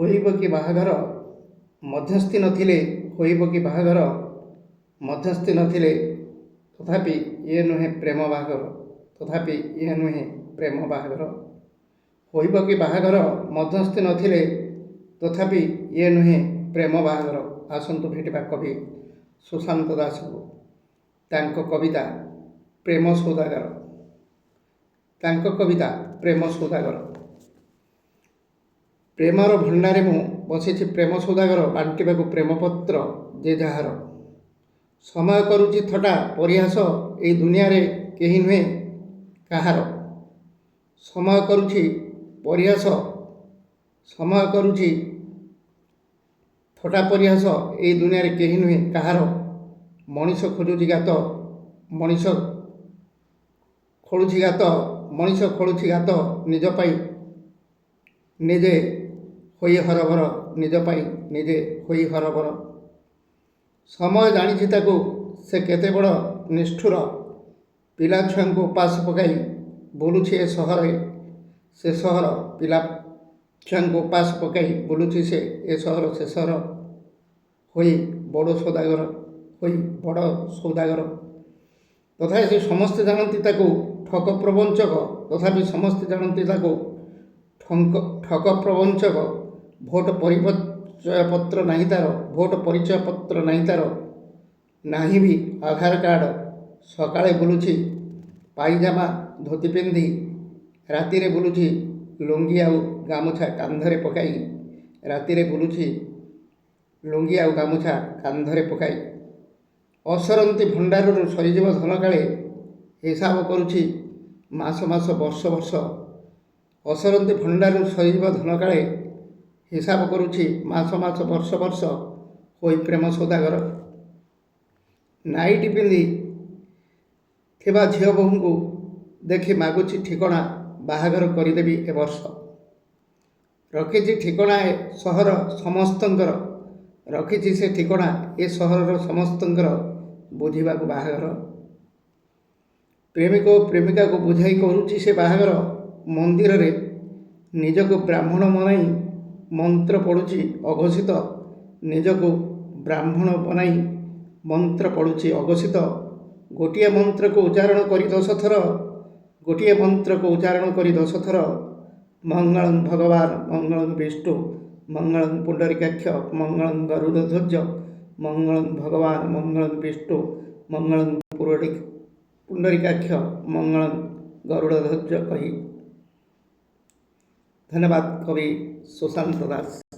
ହୋଇବ କି ବାହାଘର ମଧ୍ୟସ୍ଥି ନଥିଲେ, ହୋଇବ କି ବାହାଘର ମଧ୍ୟସ୍ଥି ନଥିଲେ, ତଥାପି ଇଏ ନୁହେଁ ପ୍ରେମ ବାହାଘର, ତଥାପି ଇଏ ନୁହେଁ ପ୍ରେମ ବାହାଘର। ହୋଇବ କି ବାହାଘର ମଧ୍ୟସ୍ଥି ନଥିଲେ, ତଥାପି ଇଏ ନୁହେଁ ପ୍ରେମ ବାହାଘର। ଆସନ୍ତୁ ଭେଟିବା କବି ସୁଶାନ୍ତ ଦାସଙ୍କୁ। ତାଙ୍କ କବିତା ପ୍ରେମ ସୌଦାଗର। ତାଙ୍କ କବିତା ପ୍ରେମ ସୌଦାଗର। ପ୍ରେମର ଭଣ୍ଡାରେ ମୁଁ ବସିଛି ପ୍ରେମ ସୌଦାଗର, ବାଣ୍ଟିବାକୁ ପ୍ରେମପତ୍ର ଯେ ଯାହାର। ସମୟ କରୁଛି ଥଟ୍ଟା ପରିହାସ, ଏଇ ଦୁନିଆରେ କେହି ନୁହେଁ କାହାର। ସମୟ କରୁଛି ପରିହାସ, ସମୟ କରୁଛି ଥଟ୍ଟା ପରିହାସ, ଏଇ ଦୁନିଆରେ କେହି ନୁହେଁ କାହାର। ମଣିଷ ଖୋଜୁଛି ଗାତ, ମଣିଷ ଖୋଳୁଛି ଗାତ, ମଣିଷ ଖୋଳୁଛି ଗାତ ନିଜ ପାଇଁ ନିଜେ ହୋଇ ହରବର, ନିଜ ପାଇଁ ନିଜେ ହୋଇ ହରବର। ସମୟ ଜାଣିଛି ତାକୁ ସେ କେତେ ବଡ଼ ନିଷ୍ଠୁର, ପିଲା ଛୁଆଙ୍କୁ ଉପାସ ପକାଇ ବୁଲୁଛି ଏ ସହରରେ, ସେ ସହର। ପିଲା ଛୁଆଙ୍କୁ ଉପାସ ପକାଇ ବୁଲୁଛି ସେ ଏ ସହର, ସେ ସହର। ହୋଇ ବଡ଼ ସୌଦାଗର, ହୋଇ ବଡ଼ ସୌଦାଗର। ତଥାପି ସେ ସମସ୍ତେ ଜାଣନ୍ତି ତାକୁ ଠକ ପ୍ରବଞ୍ଚକ, ତଥାପି ସମସ୍ତେ ଜାଣନ୍ତି ତାକୁ ଠକ ପ୍ରବଞ୍ଚକ। ଭୋଟ ପରିଚୟ ପତ୍ର ନାହିଁ ତାର, ଭୋଟ ପରିଚୟ ପତ୍ର ନାହିଁ ତାର, ନାହିଁ ବି ଆଧାର କାର୍ଡ଼। ସକାଳେ ବୁଲୁଛି ପାଇଜାମା ଧୋତି ପିନ୍ଧି, ରାତିରେ ବୁଲୁଛି ଲୁଙ୍ଗି ଆଉ ଗାମୁଛା କାନ୍ଧରେ ପକାଇ, ରାତିରେ ବୁଲୁଛି ଲୁଙ୍ଗି ଆଉ ଗାମୁଛା କାନ୍ଧରେ ପକାଇ। ଅସରନ୍ତି ଭଣ୍ଡାରରୁ ସରିଯିବ ଧନ କାଳେ, ହିସାବ କରୁଛି ମାସ ମାସ ବର୍ଷ ବର୍ଷ। ଅସରନ୍ତି ଭଣ୍ଡାରରୁ ସରିଯିବ ଧନ କାଳେ, ହିସାବ କରୁଛି ମାସ ମାସ ବର୍ଷ ବର୍ଷ। ହୋଇ ପ୍ରେମ ସୌଦାଗର। ନାଇଟି ପିନ୍ଧି ଥିବା ଝିଅ ବୋହୂଙ୍କୁ ଦେଖି ମାଗୁଛି ଠିକଣା, ବାହାଘର କରିଦେବି ଏ ବର୍ଷ। ରଖିଛି ଠିକଣା ଏ ସହର ସମସ୍ତଙ୍କର, ରଖିଛି ସେ ଠିକଣା ଏ ସହରର ସମସ୍ତଙ୍କର, ବୁଝିବାକୁ ବାହାଘର। ପ୍ରେମିକ ଓ ପ୍ରେମିକାକୁ ବୁଝାଇ କରୁଛି ସେ ବାହାଘର। ମନ୍ଦିରରେ ନିଜକୁ ବ୍ରାହ୍ମଣ ବନାଇ ମନ୍ତ୍ର ପଢ଼ୁଛି ଅଘୋଷିତ, ନିଜକୁ ବ୍ରାହ୍ମଣ ବନାଇ ମନ୍ତ୍ର ପଢ଼ୁଛି ଅଘୋଷିତ। ଗୋଟିଏ ମନ୍ତ୍ରକୁ ଉଚ୍ଚାରଣ କରି 10 ଥର, ଗୋଟିଏ ମନ୍ତ୍ରକୁ ଉଚ୍ଚାରଣ କରି 10 ଥର। ମଙ୍ଗଳଂ ଭଗବାନ ମଙ୍ଗଳଂ ବିଷ୍ଣୁ ମଙ୍ଗଳଂ ପୁଣ୍ଡରୀକାକ୍ଷ ମଙ୍ଗଳଂ ଗରୁଡ଼ଧ୍ୱଜ, ମଙ୍ଗଳଂ ଭଗବାନ ମଙ୍ଗଳଂ ବିଷ୍ଣୁ ମଙ୍ଗଳଂ ପୁଣ୍ଡରୀକାକ୍ଷ ମଙ୍ଗଳଂ ଗରୁଡ଼ଧ୍ୱଜ କହି। ଧନ୍ୟବାଦ କବି ସୁଶାନ୍ତ ଦାସ।